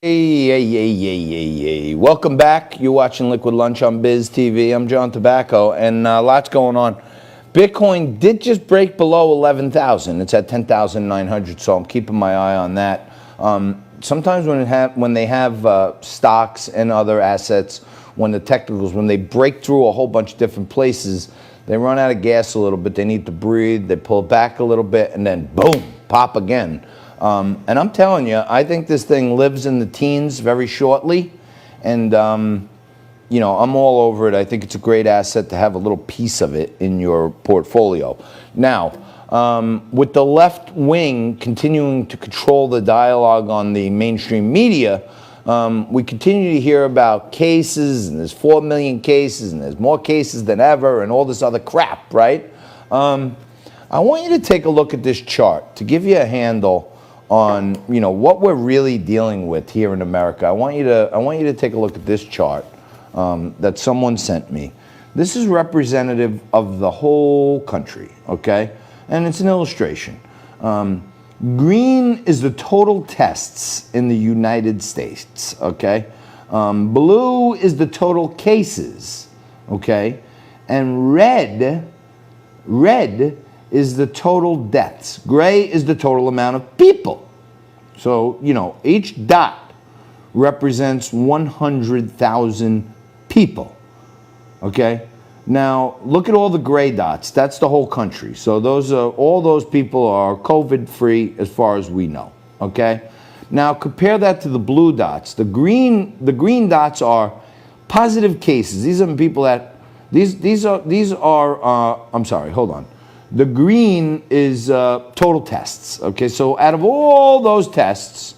Hey. Welcome back. You're watching Liquid Lunch on Biz TV. I'm John Tobacco, and lots going on. Bitcoin did just break below 11,000. It's at 10,900, so I'm keeping my eye on that. Sometimes when they have stocks and other assets, when the technicals, when they break through a whole bunch of different places, they run out of gas a little bit. They need to breathe. They pull back a little bit, and then boom, pop again. And I'm telling you, I think this thing lives in the teens very shortly. And, you know, I'm all over it. I think it's a great asset to have a little piece of it in your portfolio. Now, with the left wing continuing to control the dialogue on the mainstream media, we continue to hear about cases, and there's 4 million cases, and there's more cases than ever, and all this other crap, right? I want you to take a look at this chart to give you a handle on, you know, what we're really dealing with here in America. I want you to take a look at this chart that someone sent me. This is representative of the whole country, okay? And it's an illustration. Green is the total tests in the United States, okay? Blue is the total cases, okay? And red is the total deaths. Gray is the total amount of people. So, you know, each dot represents 100,000 people, okay? Now, look at all the gray dots. That's the whole country. So all those people are COVID-free as far as we know, okay? Now, compare that to the blue dots. The green dots are positive cases. These are people that, I'm sorry, hold on. The green is total tests, okay? So out of all those tests,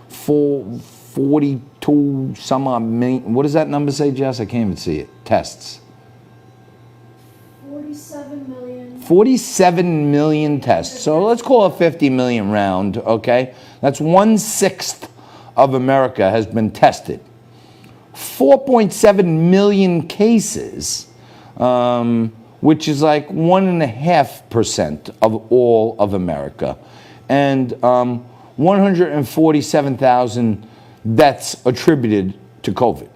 42 some odd million, what does that number say, Jess? I can't even see it. Tests. 47 million. 47 million tests. So let's call it 50 million round, okay? That's 1/6 of America has been tested. 4.7 million cases, which is like 1.5% of all of America, and 147,000 deaths attributed to COVID.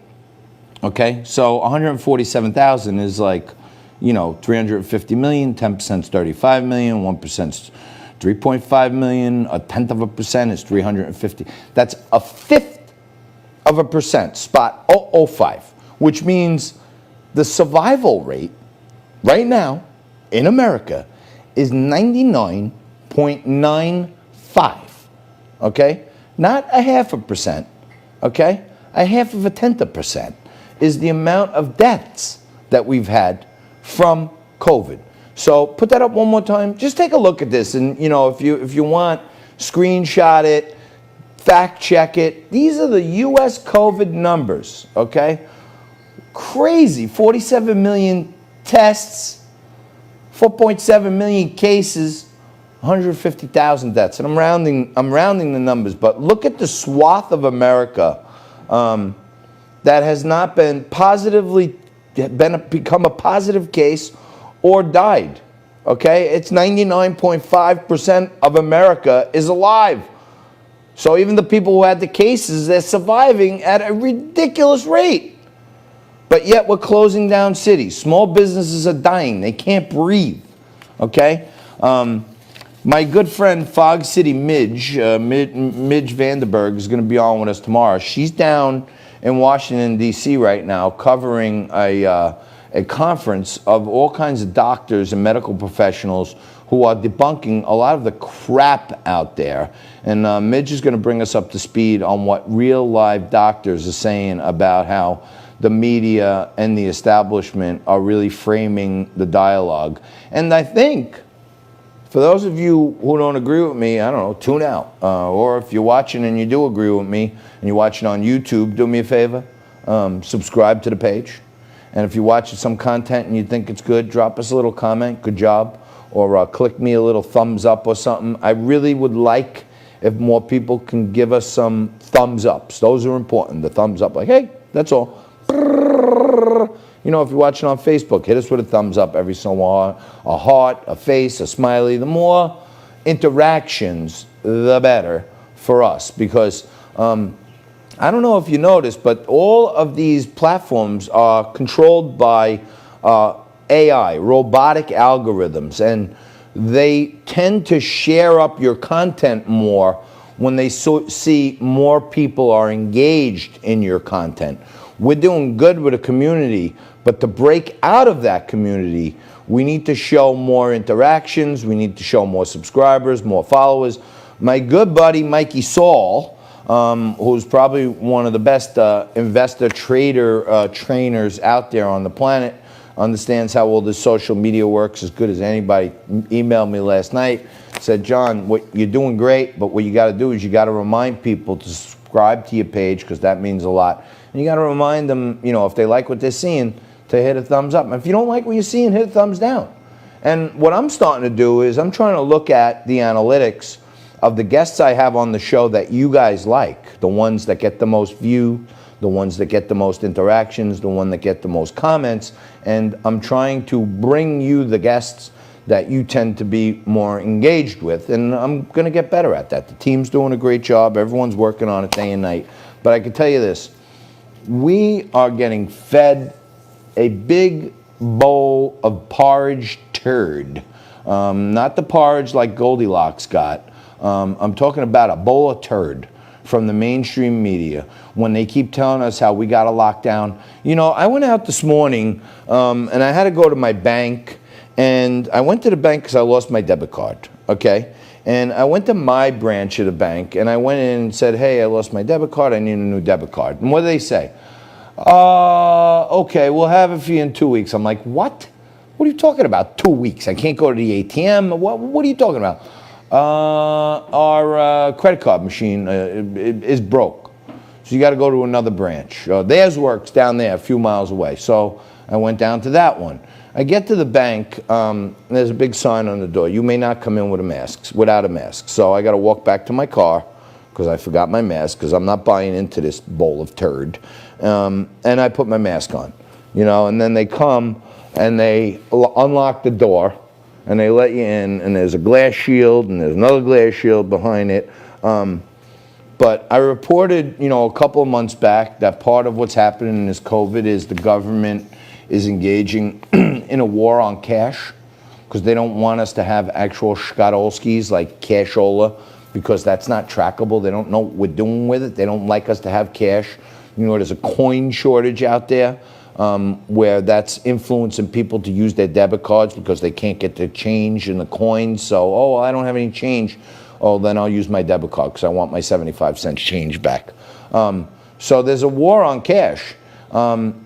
Okay, so 147,000 is like, you know, 350 million, 10% is 35 million, 1% is 3.5 million, 0.1% is 350. That's 0.1%, spot 0.005, which means the survival rate right now in America is 99.95, okay? Not 0.5%, okay? 0.1% is the amount of deaths that we've had from COVID. So put that up one more time. Just take a look at this, and you know, if you want, screenshot it, fact check it. These are the U.S. COVID numbers, okay? Crazy, 47 million tests, 4.7 million cases, 150,000 deaths, and I'm rounding the numbers. But look at the swath of America that has not been become a positive case or died. Okay, it's 99.5% of America is alive. So even the people who had the cases, they're surviving at a ridiculous rate. But yet we're closing down cities. Small businesses are dying. They can't breathe, okay? My good friend Fog City Midge, Midge Vandenberg, is going to be on with us tomorrow. She's down in Washington, D.C. right now covering a conference of all kinds of doctors and medical professionals who are debunking a lot of the crap out there. And Midge is going to bring us up to speed on what real live doctors are saying about how the media and the establishment are really framing the dialogue. And I think, for those of you who don't agree with me, I don't know, tune out. Or if you're watching and you do agree with me, and you're watching on YouTube, do me a favor, subscribe to the page. And if you're watching some content and you think it's good, drop us a little comment, good job, or click me a little thumbs up or something. I really would like if more people can give us some thumbs ups. Those are important, the thumbs up, like, hey, that's all. You know, if you're watching on Facebook, hit us with a thumbs up every so often, a heart, a face, a smiley. The more interactions, the better for us, because I don't know if you noticed, but all of these platforms are controlled by AI, robotic algorithms, and they tend to share up your content more when they see more people are engaged in your content. We're doing good with a community, but to break out of that community, we need to show more interactions, we need to show more subscribers, more followers. My good buddy Mikey Saul, who's probably one of the best investor trader trainers out there on the planet, understands how all this social media works as good as anybody. Emailed me last night, said, John, what you're doing great, but what you got to do is you got to remind people to subscribe to your page, because that means a lot. And you got to remind them, you know, if they like what they're seeing, to hit a thumbs up. And if you don't like what you're seeing, hit a thumbs down. And what I'm starting to do is I'm trying to look at the analytics of the guests I have on the show that you guys like, the ones that get the most view, the ones that get the most interactions, the one that get the most comments, and I'm trying to bring you the guests that you tend to be more engaged with, and I'm going to get better at that. The team's doing a great job. Everyone's working on it day and night. But I can tell you this, we are getting fed a big bowl of porridge turd. Not the porridge like Goldilocks got. I'm talking about a bowl of turd from the mainstream media when they keep telling us how we got a lockdown. You know, I went out this morning and I had to go to my bank, and I went to the bank because I lost my debit card, okay? And I went to my branch of the bank, and I went in and said, hey, I lost my debit card, I need a new debit card. And what do they say? Okay, we'll have it for you in 2 weeks. I'm like, what? What are you talking about, 2 weeks? I can't go to the ATM? What are you talking about? Our credit card machine is broke. So you got to go to another branch. Theirs works down there a few miles away. So I went down to that one. I get to the bank, there's a big sign on the door. You may not come in with without a mask. So I got to walk back to my car because I forgot my mask, because I'm not buying into this bowl of turd. And I put my mask on, you know, and then they come and they unlock the door and they let you in, and there's a glass shield and there's another glass shield behind it. But I reported, you know, a couple of months back that part of what's happening in this COVID is the government is engaging in a war on cash, because they don't want us to have actual Skadolskis like cashola, because that's not trackable. They don't know what we're doing with it. They don't like us to have cash. You know, there's a coin shortage out there where that's influencing people to use their debit cards because they can't get the change in the coins. So, oh, I don't have any change. Oh, then I'll use my debit card because I want my 75 cents change back. So there's a war on cash. And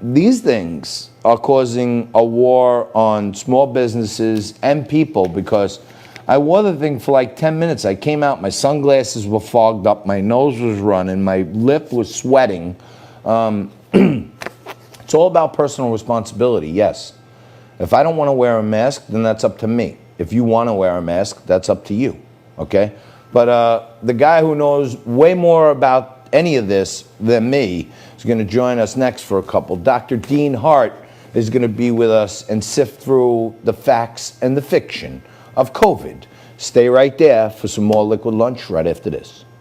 these things are causing a war on small businesses and people, because I wore the thing for like 10 minutes. I came out, my sunglasses were fogged up, my nose was running, my lip was sweating. It's all about personal responsibility, yes. If I don't want to wear a mask, then that's up to me. If you want to wear a mask, that's up to you, okay? But the guy who knows way more about any of this than me is going to join us next for a couple. Dr. Dean Hart is going to be with us and sift through the facts and the fiction of COVID. Stay right there for some more Liquid Lunch right after this.